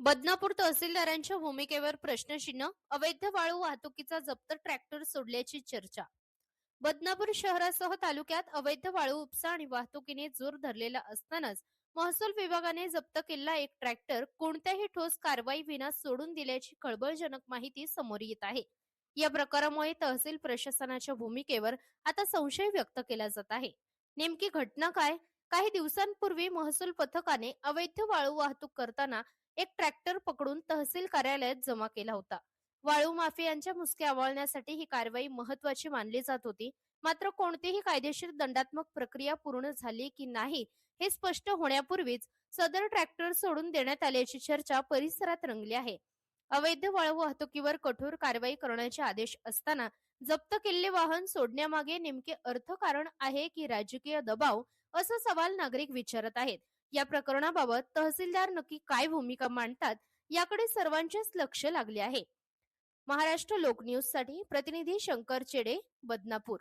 बदनापूर तहसीलदारांच्या भूमिकेवर प्रश्नचिन्ह. अवैध वाळू वाहतुकीचा जप्त ट्रॅक्टर सोडल्याची चर्चा. बदनापूर शहरासह तालुक्यात अवैध वाळू उपसा आणि वाहतुकीने जोर धरलेला असतानाच महसूल विभागाने जप्त केलेला एक ट्रॅक्टर कोणत्याही ठोस कारवाई विना सोडून दिल्याची खळबळजनक माहिती समोर येत आहे. या प्रकारामुळे तहसील प्रशासनाच्या भूमिकेवर आता संशय व्यक्त केला जात आहे. नेमकी घटना काय? काही दिवसांपूर्वी महसूल पथकाने अवैध वाळू वाहतूक करताना एक ट्रॅक्टर पकडून तहसील कार्यालयात जमा केला होता. वाळू माफियांच्या मुसक्या आवळण्यासाठी ही कारवाई महत्वाची मानली जात होती. मात्र कोणतीही कायदेशीर दंडात्मक प्रक्रिया पूर्ण झाली की नाही हे स्पष्ट होण्यापूर्वीच सदर ट्रॅक्टर सोडून देण्यात आल्याची चर्चा परिसरात रंगली आहे. अवैध वाळू वाहतुकीवर कठोर कारवाई करण्याचे आदेश असताना जप्त केलेले वाहन सोडण्यामागे नेमके अर्थकारण आहे की राजकीय दबाव, असा सवाल नागरिक विचारत आहेत. या प्रकरणाबाबत तहसीलदार नक्की काय भूमिका मांडतात याकडे सर्वांचेच लक्ष लागले आहे. महाराष्ट्र लोक न्यूज साठी प्रतिनिधी शंकर चेडे, बदनापूर.